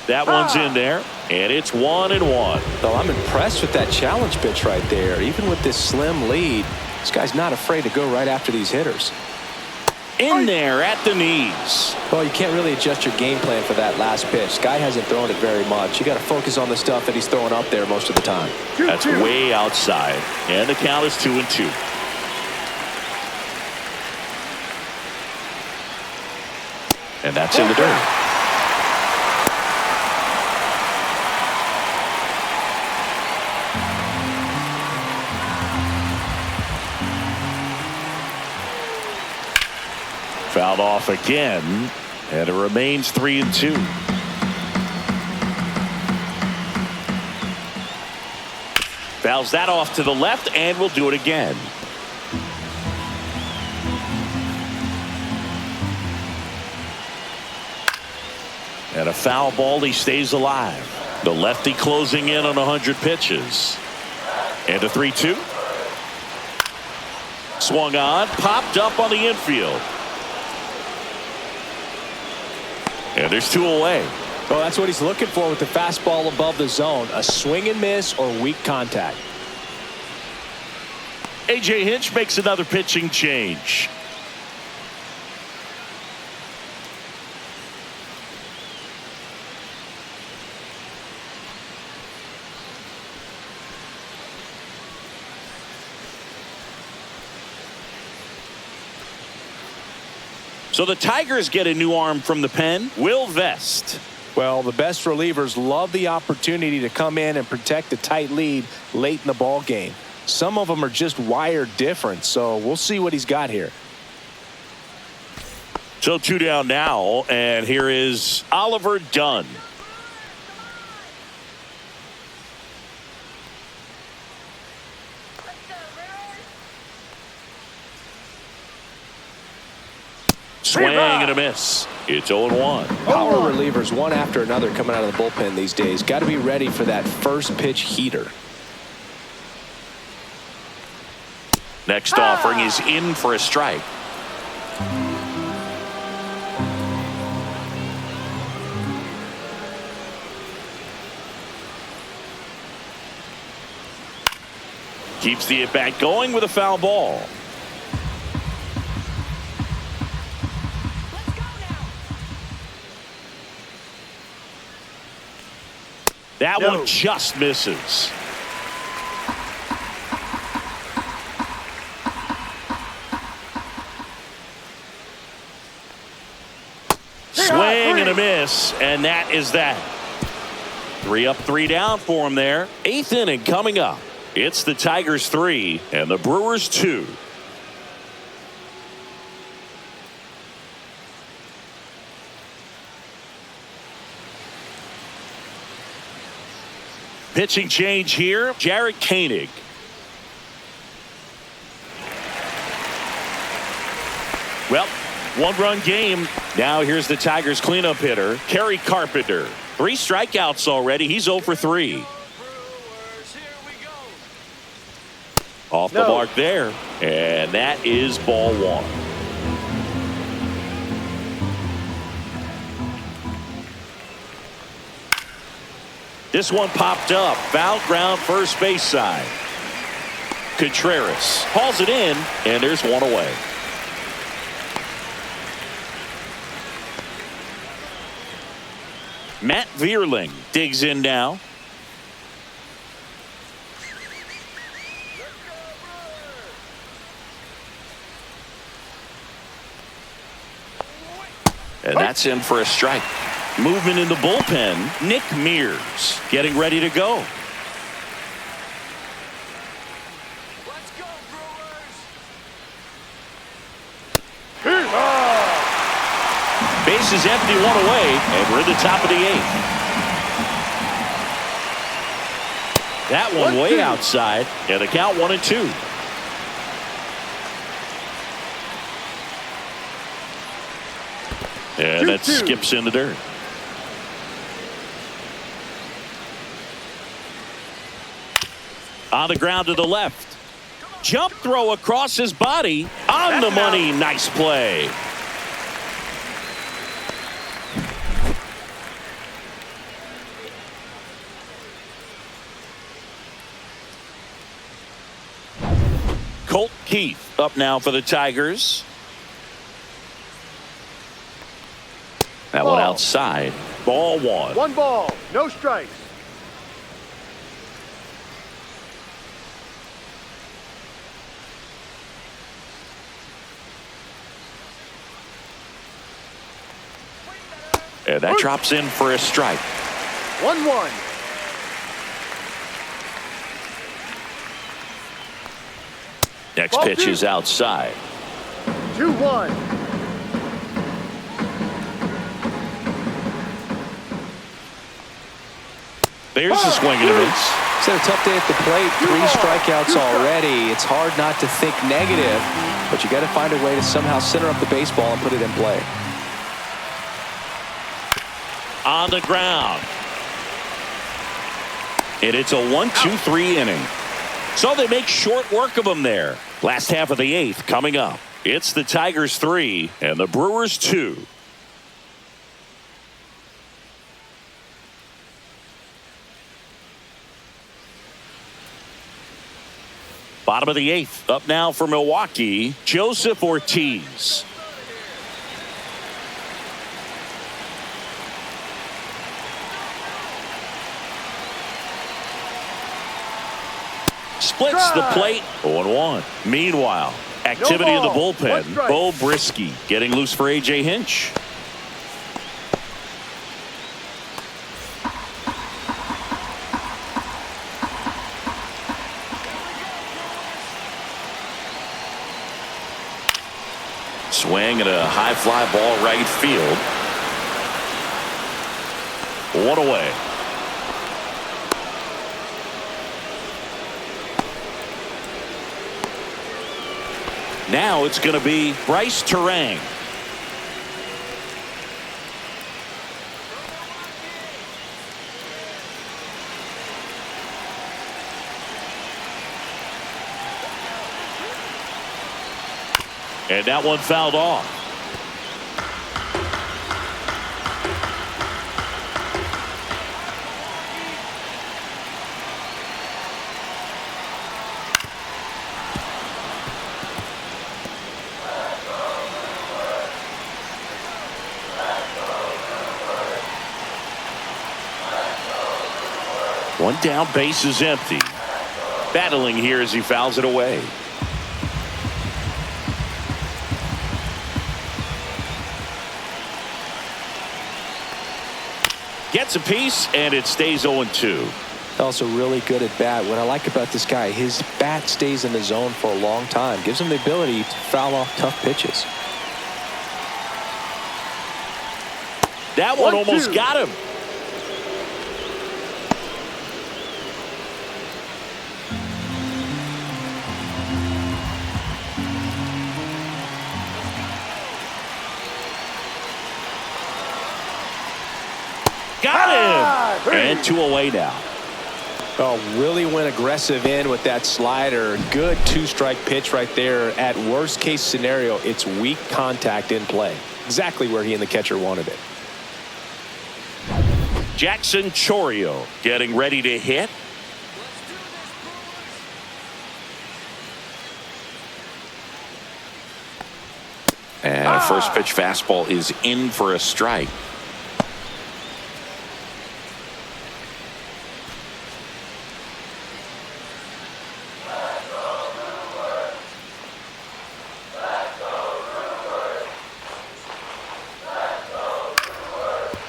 That one's in there, and it's 1-1. So I'm impressed with that challenge pitch right there. Even with this slim lead, this guy's not afraid to go right after these hitters. In there at the knees. Well, you can't really adjust your game plan for that last pitch. Guy hasn't thrown it very much. You got to focus on the stuff that he's throwing up there most of the time. That's way outside, and the count is 2-2. And that's in the dirt. Fouled off again, and it remains 3-2. Fouls that off to the left, and we'll do it again. And a foul ball, he stays alive. The lefty closing in on 100 pitches. And a 3-2. Swung on, popped up on the infield. And there's 2 away. Well, that's what he's looking for with the fastball above the zone. A swing and miss or weak contact. A.J. Hinch makes another pitching change. So the Tigers get a new arm from the pen. Will Vest. Well, the best relievers love the opportunity to come in and protect a tight lead late in the ball game. Some of them are just wired different, so we'll see what he's got here. So 2 down now, and here is Oliver Dunn. Swing and a miss. It's 0-1. Power relievers one after another coming out of the bullpen these days. Got to be ready for that first pitch heater. Next offering is in for a strike. Keeps the at-bat going with a foul ball. That one just misses. Swing and a miss, and that is that. 3 up, 3 down for him there. 8th inning coming up. It's the Tigers 3 and the Brewers 2. Pitching change here. Jarrett Koenig. Well, 1-run game. Now here's the Tigers cleanup hitter, Kerry Carpenter. 3 strikeouts already. He's 0 for 3. Off the mark there. And that is ball 1. This one popped up. Foul ground first base side. Contreras hauls it in, and there's one away. Matt Vierling digs in now. And that's in for a strike. Movement in the bullpen. Nick Mears getting ready to go. Let's go, Brewers! Base is empty, one away, and we're at the top of the eighth. That one way outside, and the count 1-2. And that skips in the dirt. On the ground to the left. Jump throw across his body. On the money. Nice play. Colt Keith up now for the Tigers. That one outside. Ball one. 1 ball, no strikes. And that drops in for a strike. 1-1. Next pitch is outside. 2-1. There's a swing and a miss. It's had a tough day at the plate. 3 strikeouts already. It's hard not to think negative, but you got to find a way to somehow center up the baseball and put it in play. On the ground. And it's a 1-2-3 inning. So they make short work of him there. Last half of the eighth coming up. It's the Tigers 3 and the Brewers 2. Bottom of the eighth. Up now for Milwaukee, Joseph Ortiz. Splits the plate. 0-1. Meanwhile, activity in the bullpen. Bo Brisky getting loose for A.J. Hinch. Swing and a high fly ball right field. 1 away. Now it's going to be Bryce Terang. And that one fouled off. One down, base is empty. Battling here as he fouls it away. Gets a piece, and it stays 0-2. Also really good at bat. What I like about this guy, his bat stays in the zone for a long time. Gives him the ability to foul off tough pitches. That one almost got him. Got him. And 2 away now. Oh, really went aggressive in with that slider. Good 2-strike pitch right there. At worst case scenario, it's weak contact in play. Exactly where he and the catcher wanted it. Jackson Chourio getting ready to hit. And a first pitch fastball is in for a strike.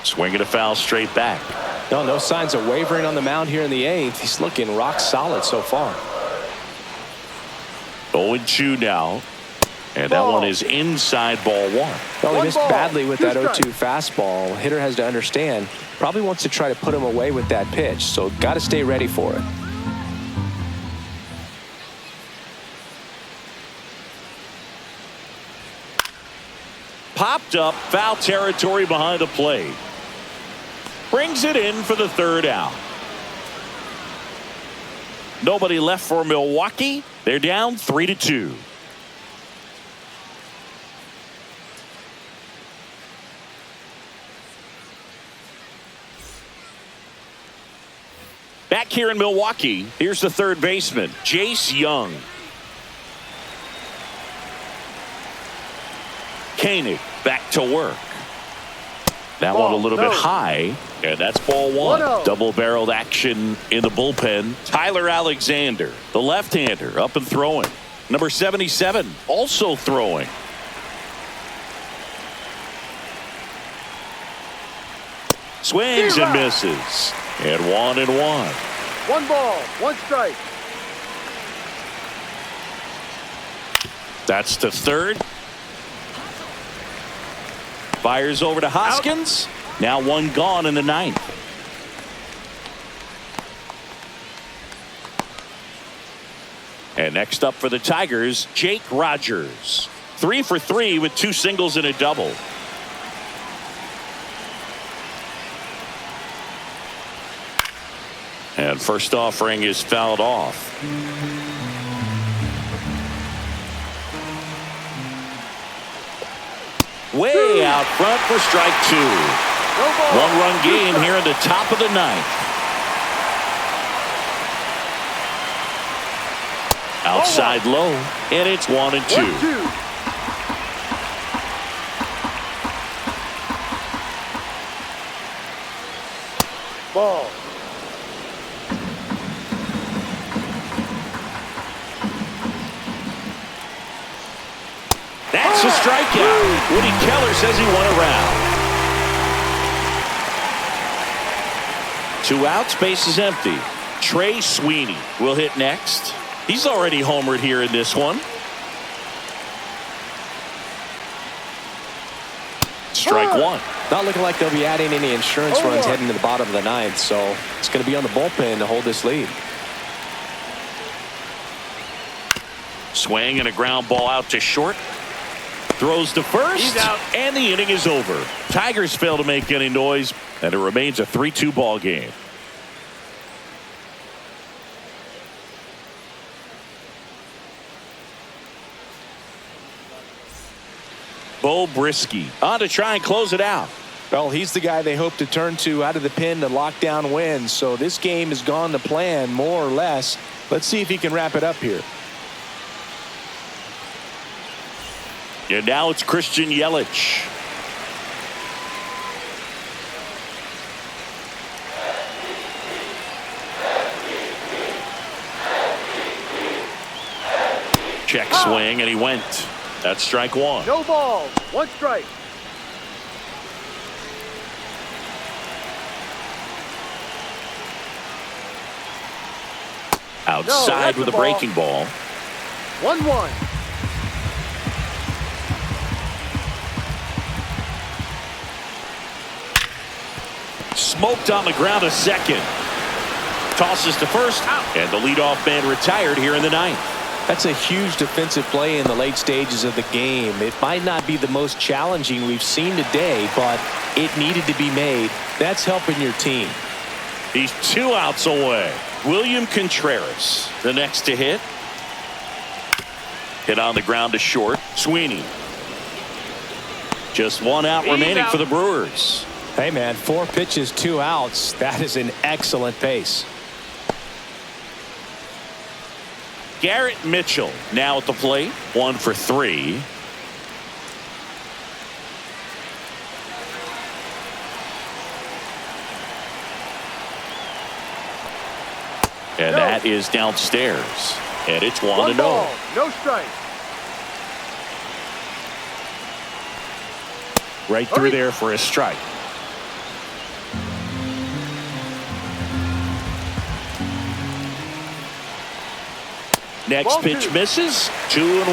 Swinging a foul straight back. No signs of wavering on the mound here in the 8th. He's looking rock solid so far. 0-2 now. And that one is inside ball 1. Well, he missed badly with that 0-2 fastball. Hitter has to understand, probably wants to try to put him away with that pitch, so got to stay ready for it. Popped up, foul territory behind the plate. Brings it in for the 3rd out. Nobody left for Milwaukee. They're down 3-2. Back here in Milwaukee, here's the 3rd baseman, Jace Young. Koenig back to work. That one a little bit high, and that's ball 1. Double-barreled action in the bullpen. Tyler Alexander, the left-hander, up and throwing. Number 77, also throwing. Swings and misses. And 1-1. 1 ball, 1 strike. That's the 3rd. Fires over to Hoskins. Now 1 gone in the 9th. And next up for the Tigers, Jake Rogers. 3 for 3 with 2 singles and a double. And first offering is fouled off. Way out front for strike 2. 1-run game here in the top of the 9th. Outside low, and it's 1-2. Ball. That's a strikeout. Woody Keller says he won a round. 2 outs, base is empty. Trey Sweeney will hit next. He's already homered here in this one. Strike 1. Not looking like they'll be adding any insurance runs heading to the bottom of the 9th, so it's going to be on the bullpen to hold this lead. Swing and a ground ball out to short. Throws to first. He's out. And the inning is over. Tigers fail to make any noise, and it remains a 3-2 ball game. Bo Brisky on to try and close it out. Well, he's the guy they hope to turn to out of the pen to lock down wins. So this game has gone to plan more or less. Let's see if he can wrap it up here. And now it's Christian Yelich. Check swing, and he went. That's strike 1. No balls, 1 strike. Outside with a breaking ball. 1-1. Smoked on the ground to second. Tosses to first, and the leadoff man retired here in the 9th. That's a huge defensive play in the late stages of the game. It might not be the most challenging we've seen today, but it needed to be made. That's helping your team. He's 2 outs away. William Contreras, the next to hit. Hit on the ground to short. Sweeney. Just 1 out remaining for the Brewers. Hey, man, 4 pitches, 2 outs. That is an excellent pace. Garrett Mitchell now at the plate. 1 for 3. And that is downstairs. And it's 1-0. No strike. Right through there for a strike. Next Ball pitch 2. misses. 2-1.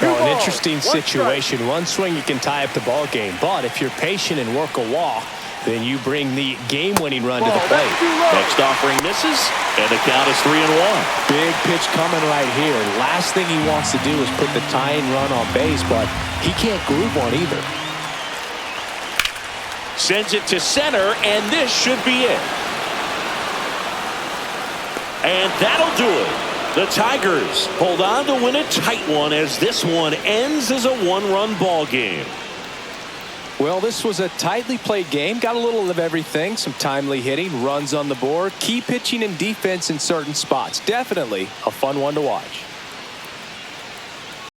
Well, an interesting 1 strike. situation. One swing you can tie up the ball game, but if you're patient and work a walk, then you bring the game-winning run to the Ball, plate. that's too low. Next offering misses, and the count is 3-1. Big pitch coming right here. Last thing he wants to do is put the tying run on base, but he can't groove one either. Sends it to center, and this should be it. And that'll do it. The Tigers hold on to win a tight one as this one ends as a 1-run ball game. Well, this was a tightly played game. Got a little of everything. Some timely hitting, runs on the board, key pitching and defense in certain spots. Definitely a fun one to watch.